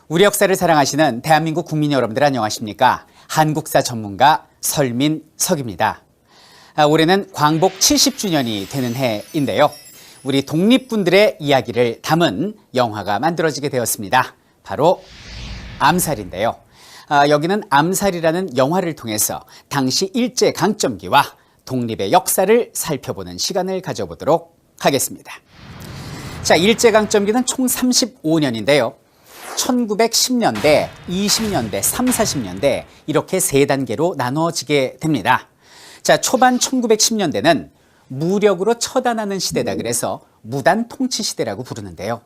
우리 역사를 사랑하시는 대한민국 국민 여러분들 안녕하십니까? 한국사 전문가 설민석입니다. 올해는 광복 70주년이 되는 해인데요. 우리 독립군들의 이야기를 담은 영화가 만들어지게 되었습니다. 바로 암살인데요. 여기는 암살이라는 영화를 통해서 당시 일제강점기와 독립의 역사를 살펴보는 시간을 가져보도록 하겠습니다. 자, 일제강점기는 총 35년인데요. 1910년대, 20년대, 40년대 이렇게 세 단계로 나눠지게 됩니다. 자, 초반 1910년대는 무력으로 처단하는 시대다 그래서 무단 통치 시대라고 부르는데요.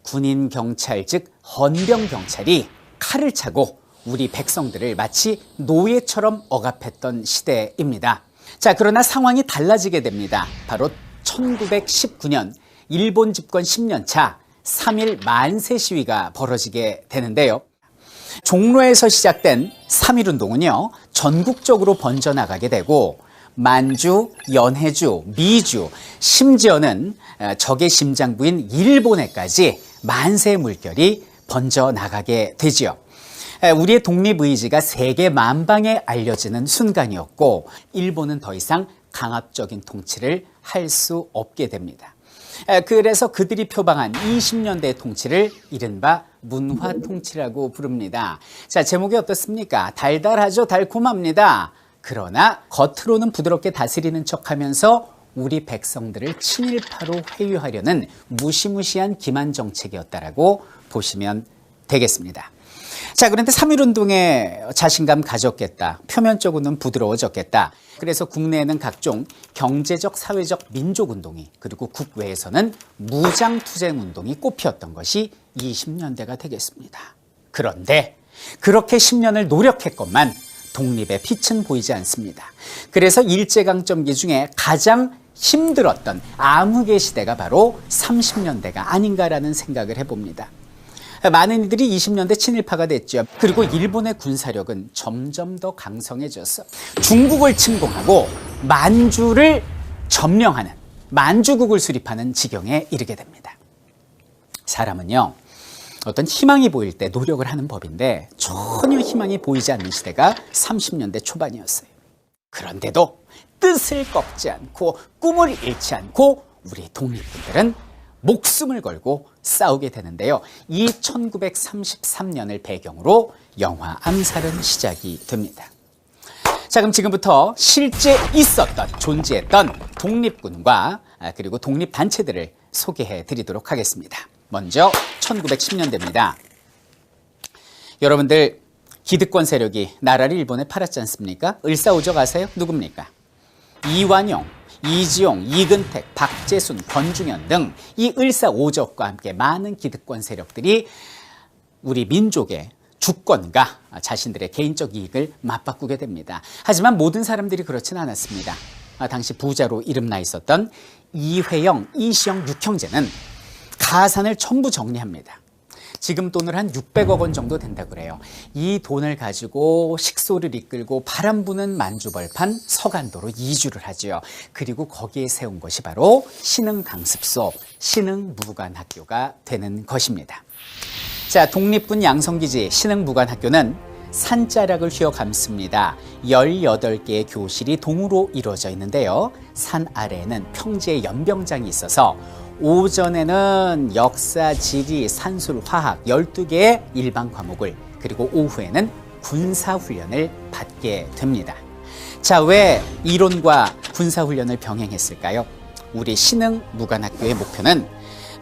군인 경찰 즉 헌병 경찰이 칼을 차고 우리 백성들을 마치 노예처럼 억압했던 시대입니다. 자, 그러나 상황이 달라지게 됩니다. 바로 1919년 일본 집권 10년 차 3.1 만세 시위가 벌어지게 되는데요. 종로에서 시작된 3.1운동은요, 전국적으로 번져나가게 되고 만주, 연해주, 미주, 심지어는 적의 심장부인 일본에까지 만세의 물결이 번져나가게 되지요. 우리의 독립의지가 세계 만방에 알려지는 순간이었고 일본은 더 이상 강압적인 통치를 할 수 없게 됩니다. 그래서 그들이 표방한 20년대의 통치를 이른바 문화 통치라고 부릅니다. 자, 제목이 어떻습니까? 달달하죠? 달콤합니다. 그러나 겉으로는 부드럽게 다스리는 척하면서 우리 백성들을 친일파로 회유하려는 무시무시한 기만 정책이었다라고 보시면 되겠습니다. 자, 그런데 3.1운동에 자신감 가졌겠다. 표면적으로는 부드러워졌겠다. 그래서 국내에는 각종 경제적, 사회적 민족운동이 그리고 국외에서는 무장투쟁운동이 꽃피었던 것이 20년대가 되겠습니다. 그런데 그렇게 10년을 노력했건만 독립의 빛은 보이지 않습니다. 그래서 일제강점기 중에 가장 힘들었던 암흑의 시대가 바로 30년대가 아닌가라는 생각을 해봅니다. 많은 이들이 20년대 친일파가 됐죠. 그리고 일본의 군사력은 점점 더 강성해져서 중국을 침공하고 만주를 점령하는 만주국을 수립하는 지경에 이르게 됩니다. 사람은요, 어떤 희망이 보일 때 노력을 하는 법인데 전혀 희망이 보이지 않는 시대가 30년대 초반이었어요. 그런데도 뜻을 꺾지 않고 꿈을 잃지 않고 우리 독립군들은 목숨을 걸고 싸우게 되는데요. 이 1933년을 배경으로 영화 암살은 시작이 됩니다. 자, 그럼 지금부터 실제 있었던, 존재했던 독립군과 그리고 독립단체들을 소개해 드리도록 하겠습니다. 먼저 1910년대입니다. 여러분들 기득권 세력이 나라를 일본에 팔았지 않습니까? 을사오적 아세요? 누굽니까? 이완용, 이지용, 이근택, 박재순, 권중현 등 이 을사오적과 함께 많은 기득권 세력들이 우리 민족의 주권과 자신들의 개인적 이익을 맞바꾸게 됩니다. 하지만 모든 사람들이 그렇진 않았습니다. 당시 부자로 이름나 있었던 이회영, 이시영 육형제는 가산을 전부 정리합니다. 지금 돈을 한 600억 원 정도 된다고 그래요. 이 돈을 가지고 식소를 이끌고 바람 부는 만주벌판 서간도로 이주를 하죠. 그리고 거기에 세운 것이 바로 신흥강습소, 신흥무관학교가 되는 것입니다. 자, 독립군 양성기지 신흥무관학교는 산자락을 휘어감습니다. 18개의 교실이 동으로 이루어져 있는데요. 산 아래에는 평지의 연병장이 있어서 오전에는 역사, 지리, 산술, 화학 12개의 일반 과목을 그리고 오후에는 군사훈련을 받게 됩니다. 자, 왜 이론과 군사훈련을 병행했을까요? 우리 신흥무관학교의 목표는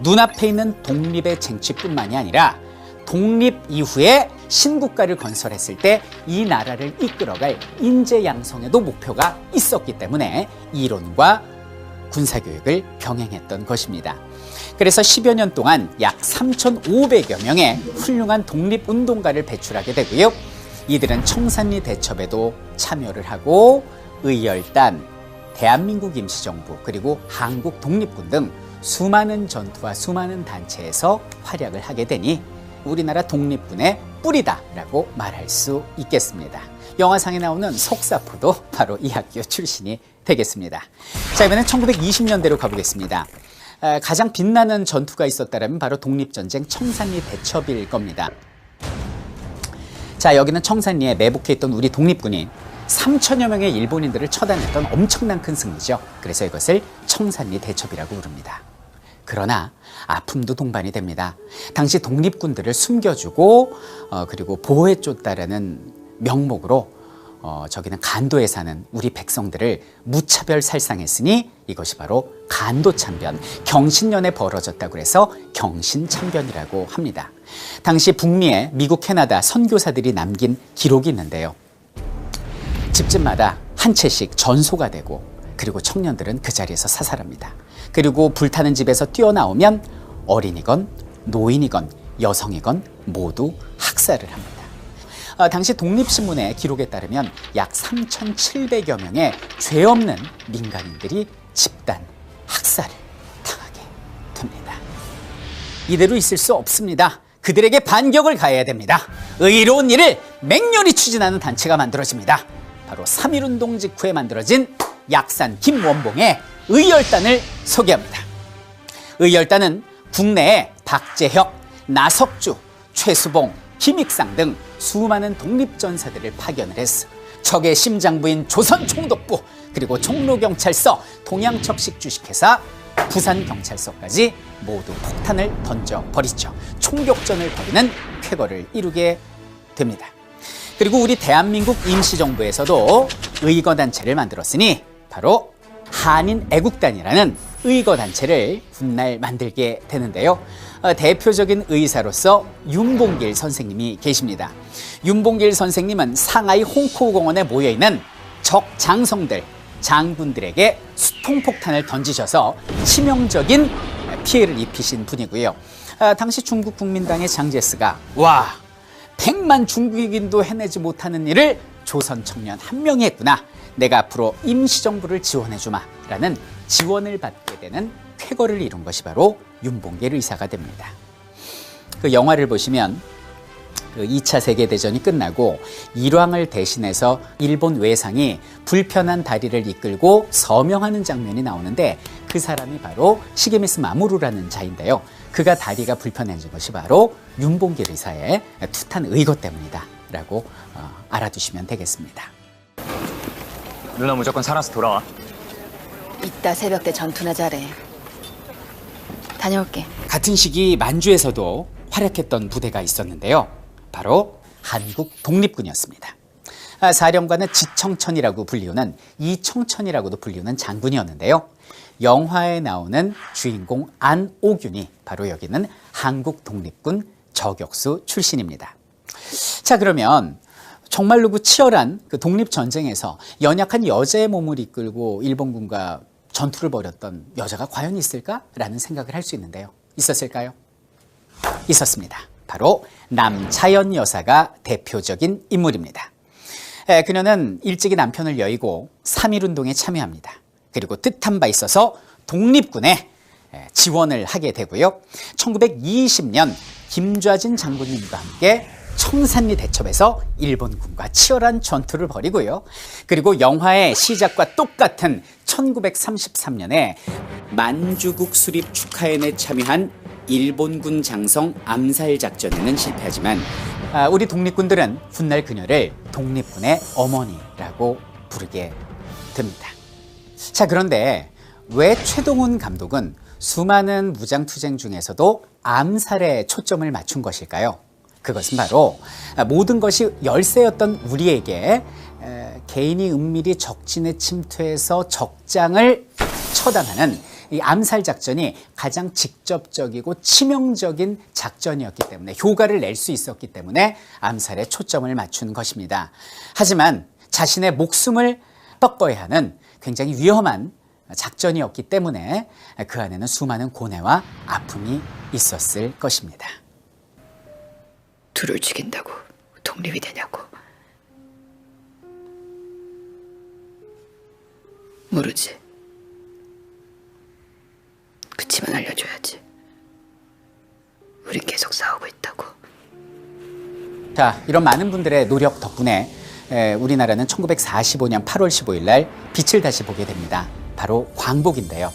눈앞에 있는 독립의 쟁취뿐만이 아니라 독립 이후에 신국가를 건설했을 때 이 나라를 이끌어갈 인재 양성에도 목표가 있었기 때문에 이론과 군사교육을 병행했던 것입니다. 그래서 10여 년 동안 약 3,500여 명의 훌륭한 독립운동가를 배출하게 되고요. 이들은 청산리 대첩에도 참여를 하고 의열단, 대한민국 임시정부 그리고 한국 독립군 등 수많은 전투와 수많은 단체에서 활약을 하게 되니 우리나라 독립군의 뿌리다라고 말할 수 있겠습니다. 영화상에 나오는 속사포도 바로 이 학교 출신이 되겠습니다. 자, 이번엔 1920년대로 가보겠습니다. 가장 빛나는 전투가 있었다면 바로 독립전쟁 청산리 대첩일 겁니다. 자, 여기는 청산리에 매복해 있던 우리 독립군이 3천여 명의 일본인들을 처단했던 엄청난 큰 승리죠. 그래서 이것을 청산리 대첩이라고 부릅니다. 그러나 아픔도 동반이 됩니다. 당시 독립군들을 숨겨주고 그리고 보호해줬다라는 명목으로 저기는 간도에 사는 우리 백성들을 무차별 살상했으니 이것이 바로 간도참변, 경신년에 벌어졌다고 해서 경신참변이라고 합니다. 당시 북미에 미국, 캐나다 선교사들이 남긴 기록이 있는데요. 집집마다 한 채씩 전소가 되고 그리고 청년들은 그 자리에서 사살합니다. 그리고 불타는 집에서 뛰어나오면 어린이건 노인이건 여성이건 모두 학살을 합니다. 당시 독립신문의 기록에 따르면 약 3,700여 명의 죄 없는 민간인들이 집단 학살을 당하게 됩니다. 이대로 있을 수 없습니다. 그들에게 반격을 가해야 됩니다. 의로운 일을 맹렬히 추진하는 단체가 만들어집니다. 바로 3.1운동 직후에 만들어진 약산 김원봉의 의열단을 소개합니다. 의열단은 국내에 박재혁, 나석주, 최수봉, 김익상 등 수많은 독립전사들을 파견을 했어. 적의 심장부인 조선총독부, 그리고 종로경찰서, 동양척식주식회사, 부산경찰서까지 모두 폭탄을 던져버리죠. 총격전을 벌이는 쾌거를 이루게 됩니다. 그리고 우리 대한민국 임시정부에서도 의거단체를 만들었으니 바로 한인애국단이라는 의거단체를 훗날 만들게 되는데요. 대표적인 의사로서 윤봉길 선생님이 계십니다. 윤봉길 선생님은 상하이 홍코공원에 모여있는 적 장성들, 장군들에게 수통폭탄을 던지셔서 치명적인 피해를 입히신 분이고요. 당시 중국 국민당의 장제스가 100만 중국인도 해내지 못하는 일을 조선 청년 한 명이 했구나. 내가 앞으로 임시정부를 지원해주마 라는 지원을 받게 되는 쾌거를 이룬 것이 바로 윤봉길 의사가 됩니다. 그 영화를 보시면 그 2차 세계대전이 끝나고 일왕을 대신해서 일본 외상이 불편한 다리를 이끌고 서명하는 장면이 나오는데 그 사람이 바로 시게미스 마모루라는 자인데요. 그가 다리가 불편해진 것이 바로 윤봉길 의사의 투탄 의거 때문이다 라고 알아두시면 되겠습니다. 누나 무조건 살아서 돌아와. 이따 새벽 때 전투나 잘해. 다녀올게. 같은 시기 만주에서도 활약했던 부대가 있었는데요. 바로 한국 독립군이었습니다. 사령관은 지청천이라고 불리우는 이청천이라고도 불리우는 장군이었는데요. 영화에 나오는 주인공 안오균이 바로 여기는 한국 독립군 저격수 출신입니다. 자, 그러면 정말로 그 치열한 그 독립전쟁에서 연약한 여자의 몸을 이끌고 일본군과 전투를 벌였던 여자가 과연 있을까라는 생각을 할 수 있는데요. 있었을까요? 있었습니다. 바로 남차연 여사가 대표적인 인물입니다. 그녀는 일찍이 남편을 여의고 3.1운동에 참여합니다. 그리고 뜻한 바 있어서 독립군에 지원을 하게 되고요. 1920년 김좌진 장군님과 함께 청산리 대첩에서 일본군과 치열한 전투를 벌이고요. 그리고 영화의 시작과 똑같은 1933년에 만주국 수립 축하회에 참여한 일본군 장성 암살 작전에는 실패하지만 우리 독립군들은 훗날 그녀를 독립군의 어머니라고 부르게 됩니다. 자, 그런데 왜 최동훈 감독은 수많은 무장투쟁 중에서도 암살에 초점을 맞춘 것일까요? 그것은 바로 모든 것이 열세였던 우리에게 개인이 은밀히 적진에 침투해서 적장을 처단하는 이 암살 작전이 가장 직접적이고 치명적인 작전이었기 때문에 효과를 낼 수 있었기 때문에 암살에 초점을 맞춘 것입니다. 하지만 자신의 목숨을 꺾어야 하는 굉장히 위험한 작전이었기 때문에 그 안에는 수많은 고뇌와 아픔이 있었을 것입니다. 둘을 죽인다고 독립이 되냐고. 모르지. 그치만 알려줘야지. 우린 계속 싸우고 있다고. 자, 이런 많은 분들의 노력 덕분에 우리나라는 1945년 8월 15일 날 빛을 다시 보게 됩니다. 바로 광복인데요.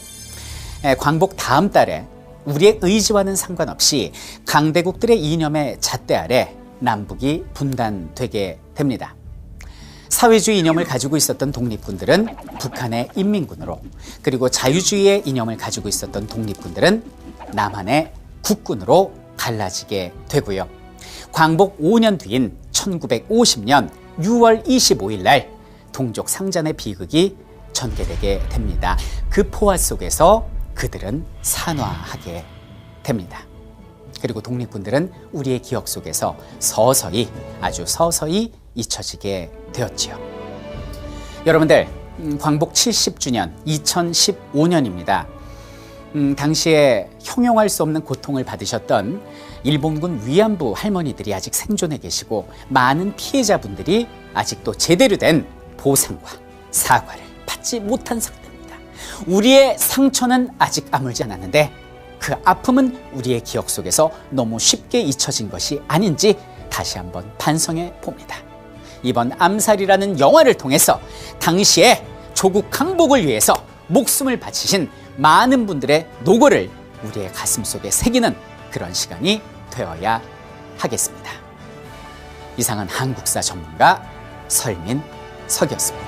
광복 다음 달에 우리의 의지와는 상관없이 강대국들의 이념의 잣대 아래 남북이 분단되게 됩니다. 사회주의 이념을 가지고 있었던 독립군들은 북한의 인민군으로, 그리고 자유주의의 이념을 가지고 있었던 독립군들은 남한의 국군으로 갈라지게 되고요. 광복 5년 뒤인 1950년 6월 25일 날 동족 상잔의 비극이 전개되게 됩니다. 그 포화 속에서 그들은 산화하게 됩니다. 그리고 독립군들은 우리의 기억 속에서 서서히, 아주 서서히 잊혀지게 되었지요. 여러분들, 광복 70주년 2015년입니다. 당시에 형용할 수 없는 고통을 받으셨던 일본군 위안부 할머니들이 아직 생존해 계시고 많은 피해자분들이 아직도 제대로 된 보상과 사과를 받지 못한 상태입니다. 우리의 상처는 아직 아물지 않았는데 그 아픔은 우리의 기억 속에서 너무 쉽게 잊혀진 것이 아닌지 다시 한번 반성해 봅니다. 이번 암살이라는 영화를 통해서 당시에 조국 항복을 위해서 목숨을 바치신 많은 분들의 노고를 우리의 가슴 속에 새기는 그런 시간이 되어야 하겠습니다. 이상은 한국사 전문가 설민석이었습니다.